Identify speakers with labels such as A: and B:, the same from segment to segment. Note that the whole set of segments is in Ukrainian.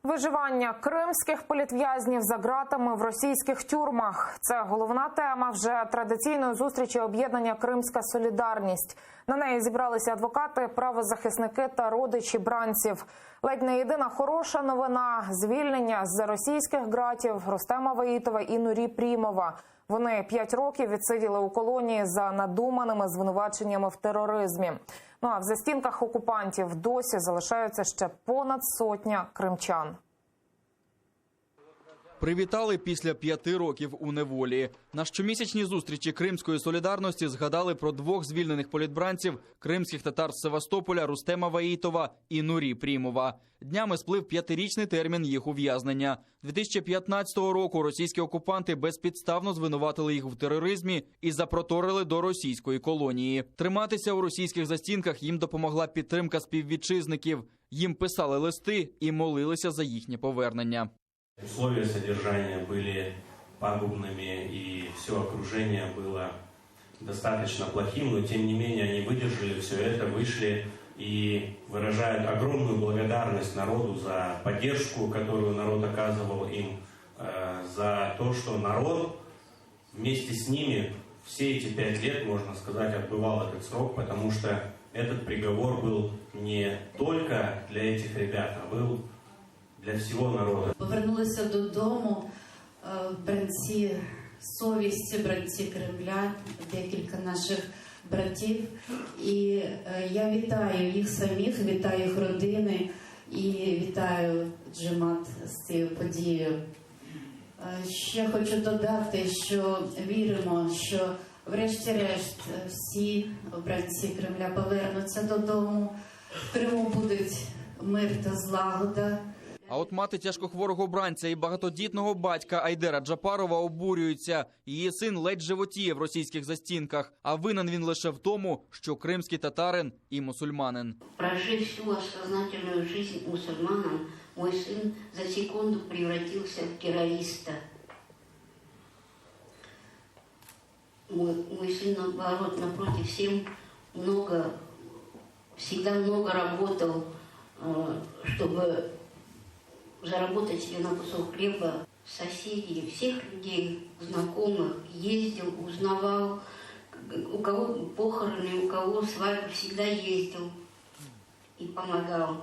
A: Виживання кримських політв'язнів за ґратами в російських тюрмах – це головна тема вже традиційної зустрічі об'єднання «Кримська солідарність». На неї зібралися адвокати, правозахисники та родичі бранців. Ледь не єдина хороша новина – звільнення з російських ґратів Рустема Ваїтова і Нурі Прімова. Вони 5 років відсиділи у колонії за надуманими звинуваченнями в тероризмі. Ну а в застінках окупантів досі залишаються ще понад сотня кримчан.
B: Привітали після 5 років у неволі. На щомісячній зустрічі Кримської солідарності згадали про 2 звільнених політбранців кримських татар з Севастополя Рустема Ваїтова і Нурі Прімова. Днями сплив 5-річний термін їх ув'язнення. 2015 року російські окупанти безпідставно звинуватили їх в тероризмі і запроторили до російської колонії. Триматися у російських застінках їм допомогла підтримка співвітчизників. Їм писали листи і молилися за їхнє повернення.
C: Условия содержания были пагубными, и все окружение было достаточно плохим, но тем не менее они выдержали все это, вышли и выражают огромную благодарность народу за поддержку, которую народ оказывал им, за то, что народ вместе с ними все эти 5 лет, можно сказать, отбывал этот срок, потому что этот приговор был не только для этих ребят, а был для всього народу.
D: Повернулися додому бранці совісті, бранці Кремля, декілька наших братів. І я вітаю їх самих, вітаю їх родини і вітаю Джемат з цією подією. Ще хочу додати, що віримо, що врешті-решт всі бранці Кремля повернуться додому. В Криму будуть мир та злагода.
B: А от мати тяжкохворого бранця і багатодітного батька Айдера Джапарова обурюються. Її син ледь животіє в російських застінках, а винен він лише в тому, що кримський татарин і мусульманин.
E: Прожив всю осознательную жизнь мусульманом, мой сын за секунду превратился в террориста. Мой сын, наоборот, напротив, всегда много работал, чтобы заработать себе на кусок хлеба. Соседей, всех людей, знакомых, ездил, узнавал, у кого похороны, у кого свадьбы, всегда ездил и помогал.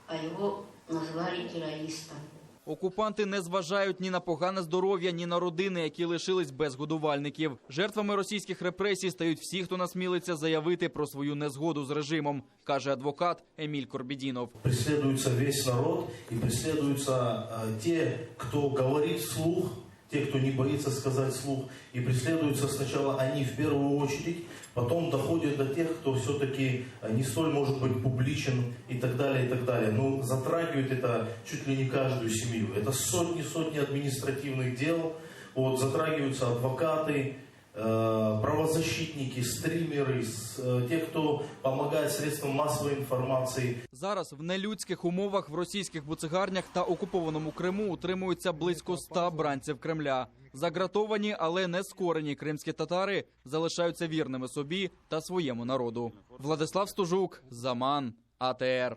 E: А его назвали террористом.
B: Окупанти не зважають ні на погане здоров'я, ні на родини, які лишились без годувальників. Жертвами російських репресій стають всі, хто насмілиться заявити про свою незгоду з режимом, каже адвокат Еміль Корбідінов.
F: Преследуется весь народ и преследуются те, кто говорит вслух, те, кто не боится сказать вслух. И преследуются сначала они в первую очередь, потом доходят до тех, кто все-таки не столь может быть публичен и так далее, и так далее. Но затрагивает это чуть ли не каждую семью. Это сотни административных дел. Вот, затрагиваются адвокаты, правозащитники, стримеры, те, хто допомагає средствам масової інформації.
B: Зараз в нелюдських умовах в російських буцегарнях та окупованому Криму утримуються близько 100 бранців Кремля. Загратовані, але не скорені кримські татари залишаються вірними собі та своєму народу. Владислав Стужук, Заман, АТР.